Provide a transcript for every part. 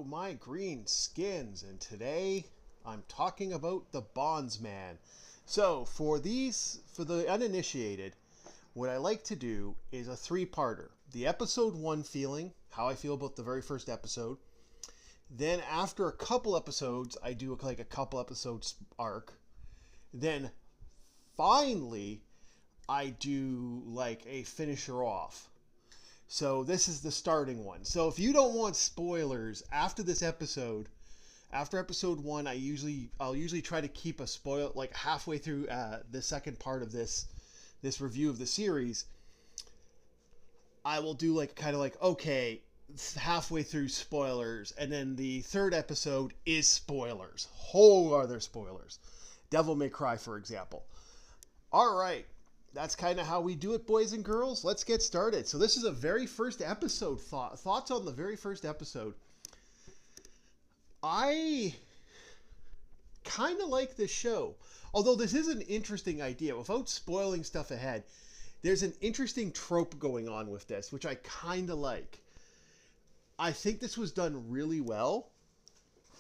my green skins, and today I'm talking about the bondsman. So for the uninitiated, what I like to do is a three-parter. The episode 1 feeling, how I feel about the very first episode. Then after a couple episodes, I do like a couple episodes arc. Then finally, I do like a finisher off. So this is the starting one. So if you don't want spoilers after this episode, after episode 1, I'll usually try to keep a spoil like halfway through the second part of this review of the series. I will do like kind of like, okay, halfway through spoilers, and then the third episode is spoilers. Whole other spoilers. Devil May Cry, for example. All right. That's kind of how we do it, boys and girls. Let's get started. So this is a very first episode. Thoughts on the very first episode. I kind of like this show. Although this is an interesting idea. Without spoiling stuff ahead, there's an interesting trope going on with this, which I kind of like. I think this was done really well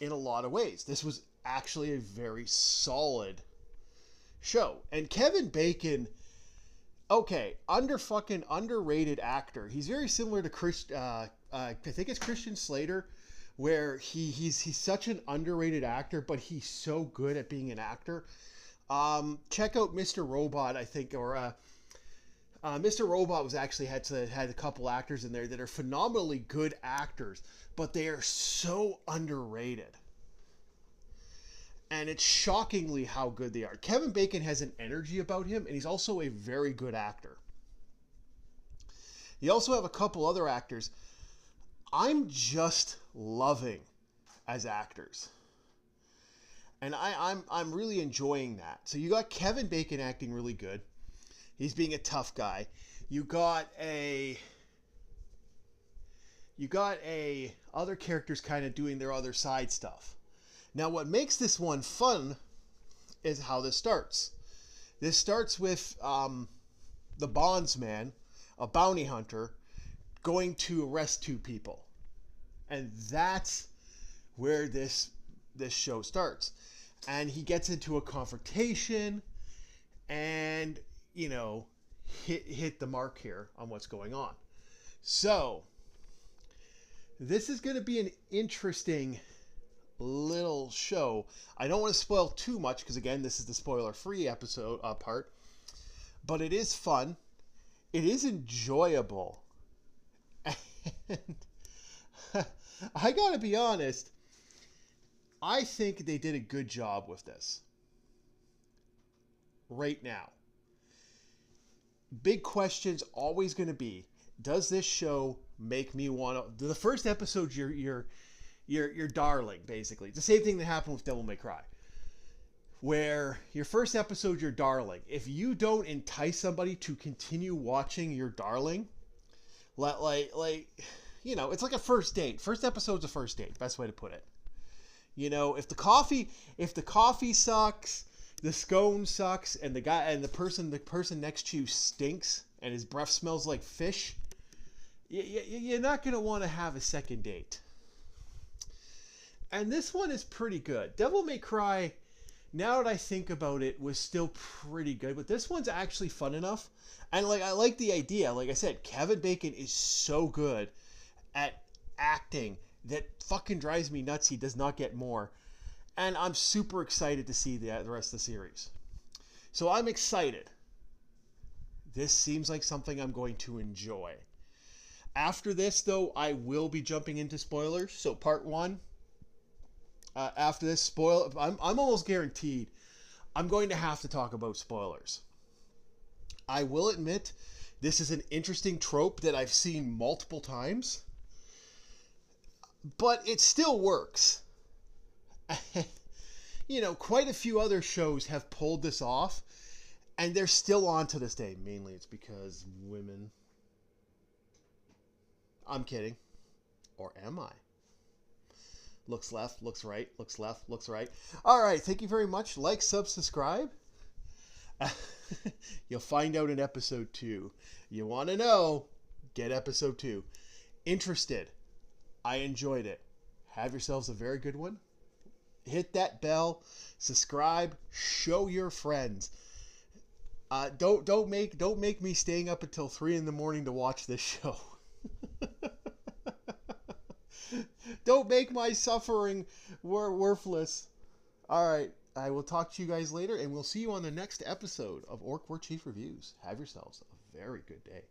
in a lot of ways. This was actually a very solid show. And Kevin Bacon... Okay, underrated actor. He's very similar to I think it's Christian Slater, where he's such an underrated actor, but he's so good at being an actor. Check out Mr. Robot, I think, or Mr. Robot was actually had a couple actors in there that are phenomenally good actors, but they are so underrated. And it's shockingly how good they are. Kevin Bacon has an energy about him, and he's also a very good actor. You also have a couple other actors I'm just loving as actors. And I'm really enjoying that. So you got Kevin Bacon acting really good. He's being a tough guy. You got other characters kind of doing their other side stuff. Now, what makes this one fun is how this starts. This starts with the bondsman, a bounty hunter, going to arrest 2 people. And that's where this show starts. And he gets into a confrontation and, hit the mark here on what's going on. So, this is going to be an interesting little show. I don't want to spoil too much because, again, this is the spoiler-free episode part. But it is fun. It is enjoyable. And I gotta be honest, I think they did a good job with this. Right now. Big question's always going to be, does this show make me want to... The first episode, you're darling, basically. It's the same thing that happened with Devil May Cry. Where your first episode, you're darling. If you don't entice somebody to continue watching your darling, it's like a first date. First episode's a first date. Best way to put it. If the coffee sucks, the scone sucks, and the person next to you stinks, and his breath smells like fish, you're not going to want to have a second date. And this one is pretty good. Devil May Cry, now that I think about it, was still pretty good. But this one's actually fun enough. And I like the idea. Like I said, Kevin Bacon is so good at acting that fucking drives me nuts he does not get more. And I'm super excited to see the rest of the series. So I'm excited. This seems like something I'm going to enjoy. After this, though, I will be jumping into spoilers. So part 1... after this I'm almost guaranteed I'm going to have to talk about spoilers. I will admit this is an interesting trope that I've seen multiple times, but it still works. Quite a few other shows have pulled this off, and they're still on to this day. Mainly it's because women. I'm kidding. Or am I? Looks left, looks right, looks left, looks right. All right, thank you very much. Like, sub, subscribe. You'll find out in episode 2. You want to know, get episode 2. Interested. I enjoyed it. Have yourselves a very good one. Hit that bell, subscribe, show your friends. Don't make me staying up until 3 in the morning to watch this show. Don't make my suffering worthless. All right, I will talk to you guys later, and we'll see you on the next episode of Orc War Chief Reviews. Have yourselves a very good day.